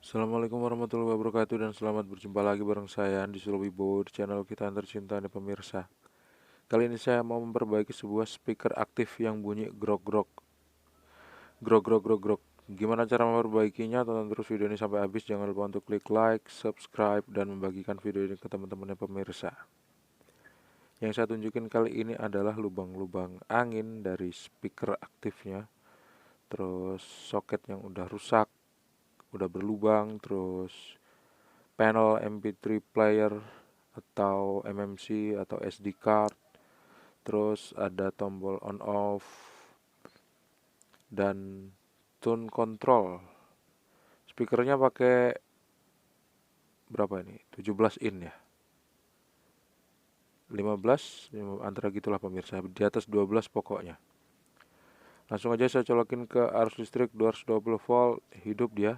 Assalamualaikum warahmatullahi wabarakatuh dan selamat berjumpa lagi bareng saya Andi Sulawibowo di channel kita yang tercinta nih pemirsa. Kali ini saya mau memperbaiki sebuah speaker aktif yang bunyi grok grok grok grok grok grok. Gimana cara memperbaikinya? Tonton terus video ini sampai habis. Jangan lupa untuk klik like, subscribe, dan membagikan video ini ke teman-temannya pemirsa. Yang saya tunjukin kali ini adalah lubang-lubang angin dari speaker aktifnya. Terus soket yang udah rusak, udah berlubang, terus panel MP3 player atau MMC atau SD card, terus ada tombol on off dan tone control. Speakernya pakai berapa ini? 17 in ya. 15 antara gitulah pemirsa, di atas 12 pokoknya. Langsung aja saya colokin ke arus listrik 220 volt, hidup dia.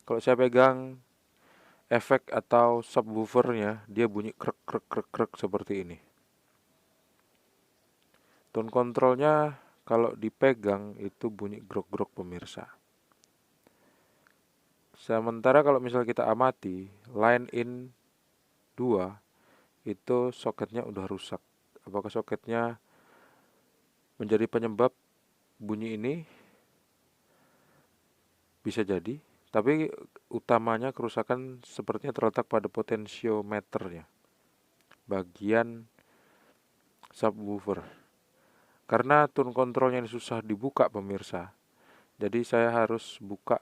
Kalau saya pegang efek atau subwoofernya, dia bunyi krek krek krek krek seperti ini. Tone controlnya kalau dipegang itu bunyi grok-grok pemirsa. Sementara kalau misalnya kita amati line in 2 itu soketnya udah rusak. Apakah soketnya menjadi penyebab bunyi ini? Bisa jadi. Tapi utamanya kerusakan sepertinya terletak pada potensiometernya, bagian subwoofer. Karena tone controlnya ini susah dibuka pemirsa, jadi saya harus buka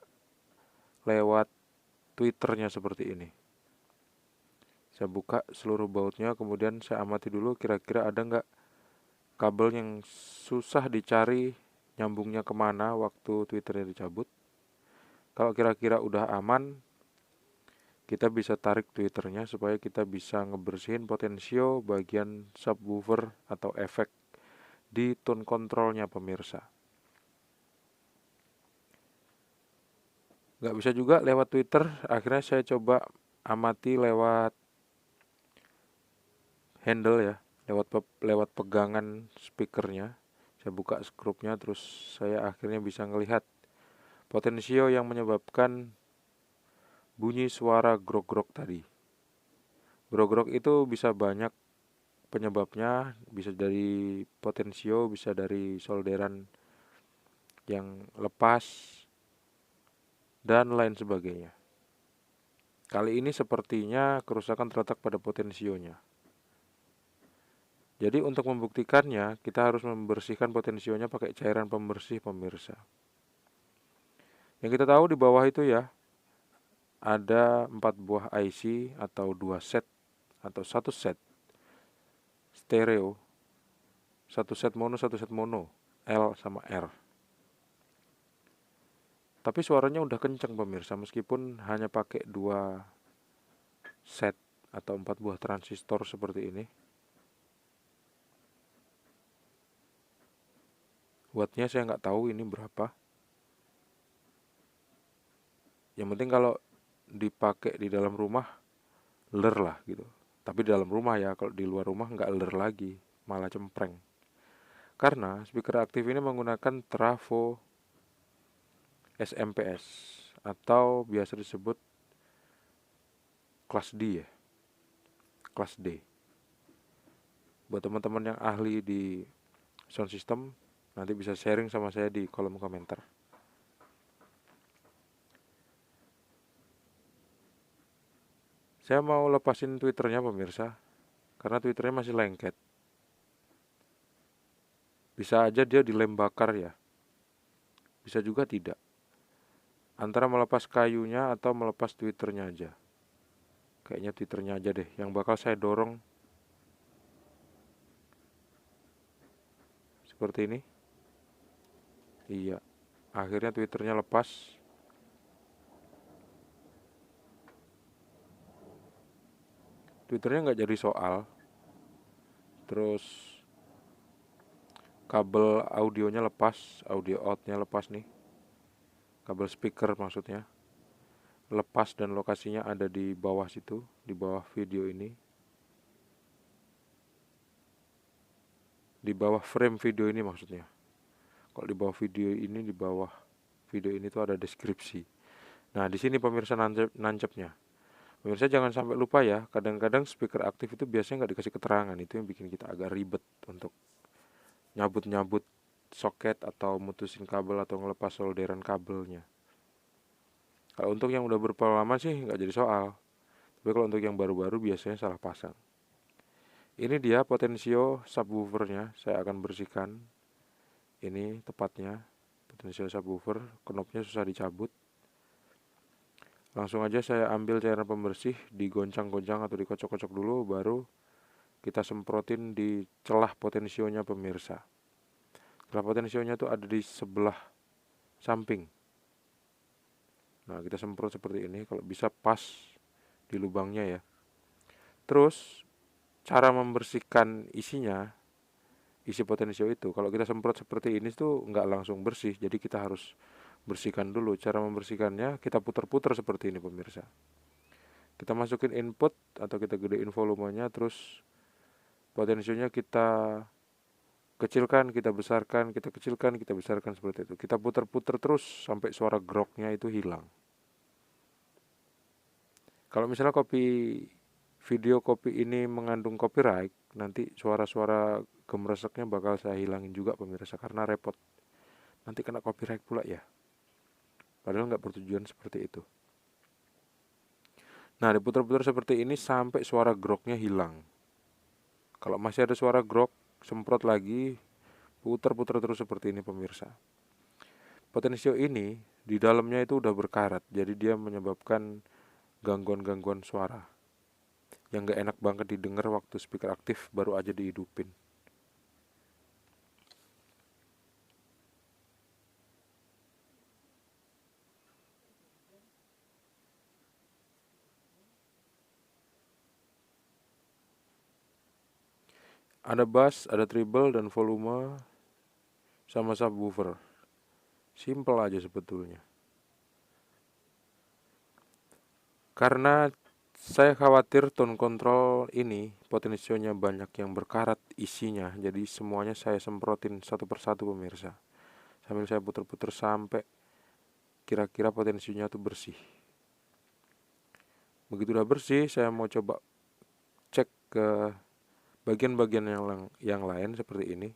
lewat Twitternya seperti ini. Saya buka seluruh bautnya, kemudian saya amati dulu kira-kira ada nggak kabel yang susah dicari nyambungnya kemana waktu Twitternya dicabut. Kalau kira-kira udah aman, kita bisa tarik Twitternya supaya kita bisa ngebersihin potensio bagian subwoofer atau efek di tone controlnya pemirsa. Nggak bisa juga lewat Twitter, akhirnya saya coba amati lewat handle ya, lewat pegangan speakernya. Saya buka skrupnya, terus saya akhirnya bisa ngelihat potensio yang menyebabkan bunyi suara grok-grok tadi. Grok-grok itu bisa banyak penyebabnya, bisa dari potensio, bisa dari solderan yang lepas, dan lain sebagainya. Kali ini sepertinya kerusakan terletak pada potensionya. Jadi untuk membuktikannya, kita harus membersihkan potensionya pakai cairan pembersih pemirsa. Yang kita tahu di bawah itu ya, ada 4 buah IC atau 2 set atau 1 set stereo, 1 set mono, 1 set mono, L sama R. Tapi suaranya udah kenceng pemirsa, meskipun hanya pakai 2 set atau 4 buah transistor seperti ini. Wattnya saya nggak tahu ini berapa. Yang penting kalau dipakai di dalam rumah, ler lah gitu. Tapi di dalam rumah ya, kalau di luar rumah nggak ler lagi, malah cempreng. Karena speaker aktif ini menggunakan trafo SMPS atau biasa disebut kelas D ya, kelas D. Buat teman-teman yang ahli di sound system, nanti bisa sharing sama saya di kolom komentar. Saya mau lepasin Twitternya pemirsa, karena Twitternya masih lengket. Bisa aja dia dilem bakar ya, bisa juga tidak. Antara melepas kayunya atau melepas Twitternya aja. Kayaknya Twitternya aja deh yang bakal saya dorong seperti ini. Iya, akhirnya Twitternya lepas. Twitternya nggak jadi soal. Terus kabel audionya lepas, audio outnya lepas nih. Kabel speaker maksudnya lepas dan lokasinya ada di bawah situ, di bawah video ini. Di bawah frame video ini maksudnya. Kalau di bawah video ini, di bawah video ini tuh ada deskripsi. Nah, di sini pemirsa nancepnya. Pemirsa jangan sampai lupa ya, kadang-kadang speaker aktif itu biasanya nggak dikasih keterangan, itu yang bikin kita agak ribet untuk nyabut-nyabut soket atau mutusin kabel atau ngelepas solderan kabelnya. Kalau untuk yang udah berpengalaman sih nggak jadi soal, tapi kalau untuk yang baru-baru biasanya salah pasang. Ini dia potensio subwoofernya, saya akan bersihkan. Ini tepatnya potensio subwoofer, knopnya susah dicabut. Langsung aja saya ambil cairan pembersih, digoncang-goncang atau dikocok-kocok dulu, baru kita semprotin di celah potensionya pemirsa. Celah potensionya itu ada di sebelah samping. Nah, kita semprot seperti ini, kalau bisa pas di lubangnya ya. Terus, cara membersihkan isinya, isi potensio itu, kalau kita semprot seperti ini tuh nggak langsung bersih, jadi kita harus bersihkan dulu. Cara membersihkannya, kita putar-putar seperti ini pemirsa. Kita masukin input atau kita gedein volumenya, terus potensionya kita kecilkan, kita besarkan, kita kecilkan, kita besarkan seperti itu. Kita putar-putar terus sampai suara groknya itu hilang. Kalau misalnya video kopi ini mengandung copyright, nanti suara-suara gemereseknya bakal saya hilangin juga pemirsa, karena repot. Nanti kena copyright pula ya. Padahal nggak bertujuan seperti itu. Nah, diputar-putar seperti ini sampai suara groknya hilang. Kalau masih ada suara grok, semprot lagi, putar-putar terus seperti ini pemirsa. Potensio ini di dalamnya itu udah berkarat, jadi dia menyebabkan gangguan-gangguan suara yang gak enak banget didengar waktu speaker aktif baru aja dihidupin. Ada bass, ada treble dan volume sama subwoofer. Simple aja sebetulnya. Karena saya khawatir tone control ini potensionya banyak yang berkarat isinya, jadi semuanya saya semprotin satu persatu pemirsa. Sambil saya puter-puter sampai kira-kira potensinya tuh bersih. Begitu udah bersih, saya mau coba cek ke bagian-bagian yang lain seperti ini.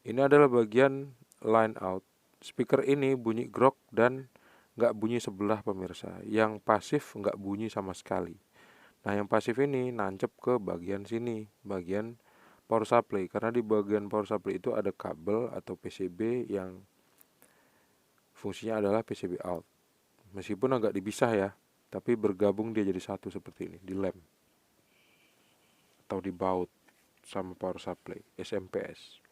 Ini adalah bagian line out. Speaker ini bunyi grok dan nggak bunyi sebelah pemirsa. Yang pasif nggak bunyi sama sekali. Nah, yang pasif ini nancep ke bagian sini, bagian power supply. Karena di bagian power supply itu ada kabel atau PCB yang fungsinya adalah PCB out. Meskipun agak dipisah ya, tapi bergabung dia jadi satu seperti ini, di lem atau di baut sama power supply, SMPS.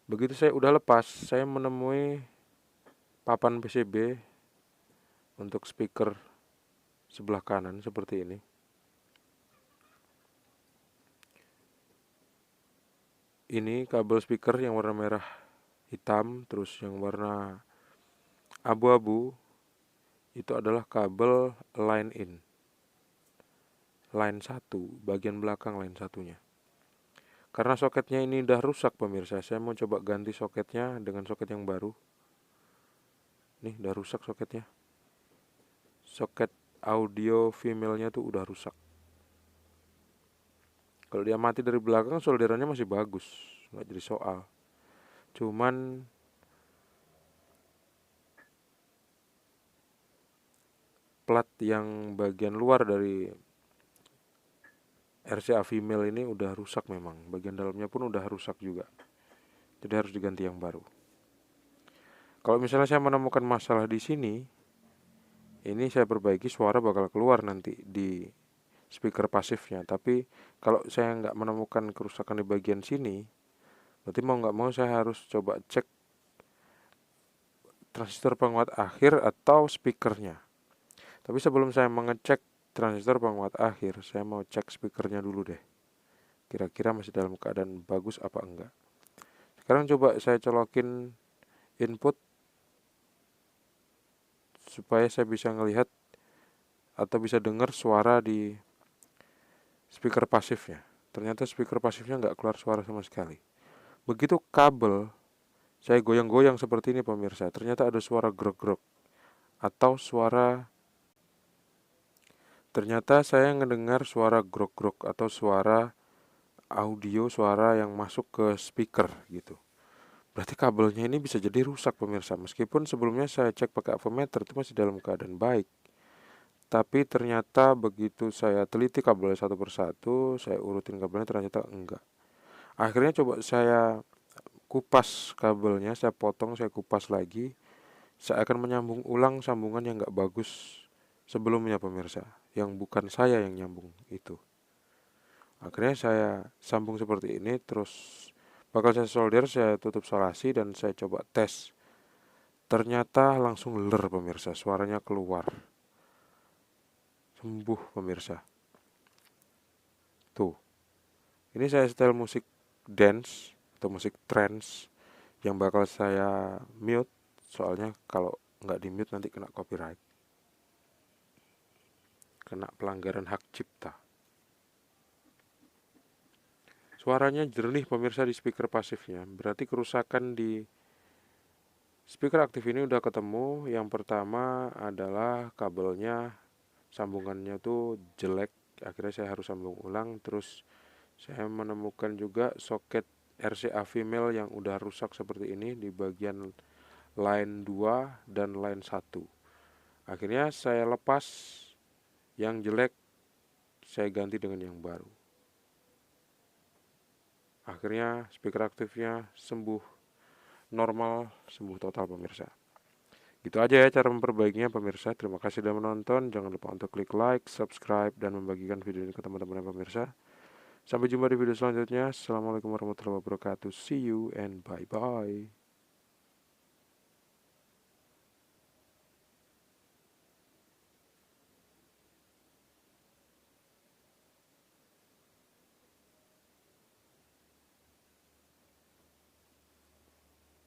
Begitu saya udah lepas, saya menemui papan PCB untuk speaker sebelah kanan seperti ini. Ini kabel speaker yang warna merah hitam, terus yang warna abu-abu itu adalah kabel line in. Line 1, bagian belakang line satunya. Karena soketnya ini udah rusak pemirsa, saya mau coba ganti soketnya dengan soket yang baru. Nih, udah rusak soketnya. Soket audio female-nya tuh udah rusak. Kalau dia mati dari belakang, solderannya masih bagus, nggak jadi soal. Cuman plat yang bagian luar dari RCA female ini udah rusak memang. Bagian dalamnya pun udah rusak juga. Jadi harus diganti yang baru. Kalau misalnya saya menemukan masalah di sini, ini saya perbaiki, suara bakal keluar nanti di speaker pasifnya. Tapi kalau saya nggak menemukan kerusakan di bagian sini, berarti mau nggak mau saya harus coba cek transistor penguat akhir atau speakernya. Tapi sebelum saya mengecek transistor penguat akhir, saya mau cek speakernya dulu deh. Kira-kira masih dalam keadaan bagus apa enggak. Sekarang coba saya colokin input supaya saya bisa ngelihat atau bisa dengar suara di speaker pasifnya. Ternyata speaker pasifnya nggak keluar suara sama sekali. Begitu kabel saya goyang-goyang seperti ini pemirsa, ternyata ada suara grok-grok. atau suara. Ternyata saya ngedengar suara grok-grok atau suara audio, suara yang masuk ke speaker gitu. Berarti kabelnya ini bisa jadi rusak pemirsa. Meskipun sebelumnya saya cek pakai avometer itu masih dalam keadaan baik. Tapi ternyata begitu saya teliti kabelnya satu persatu, saya urutin kabelnya ternyata enggak. Akhirnya coba saya kupas kabelnya, saya potong, saya kupas lagi. Saya akan menyambung ulang sambungan yang enggak bagus sebelumnya pemirsa, yang bukan saya yang nyambung itu. Akhirnya saya sambung seperti ini, terus bakal saya solder, saya tutup solasi dan saya coba tes. Ternyata langsung ler pemirsa, suaranya keluar. Sembuh pemirsa. Tuh, ini saya setel musik dance atau musik trance yang bakal saya mute, soalnya kalau nggak di mute nanti kena copyright, kena pelanggaran hak cipta. Suaranya jernih pemirsa di speaker pasifnya, berarti kerusakan di speaker aktif ini udah ketemu. Yang pertama adalah kabelnya, sambungannya tuh jelek, akhirnya saya harus sambung ulang. Terus saya menemukan juga soket RCA female yang udah rusak seperti ini di bagian line 2 dan line 1. Akhirnya saya lepas yang jelek, saya ganti dengan yang baru. Akhirnya speaker aktifnya sembuh normal, sembuh total pemirsa. Gitu aja ya cara memperbaikinya pemirsa. Terima kasih sudah menonton. Jangan lupa untuk klik like, subscribe, dan membagikan video ini ke teman-teman pemirsa. Sampai jumpa di video selanjutnya. Assalamualaikum warahmatullahi wabarakatuh. See you and bye-bye.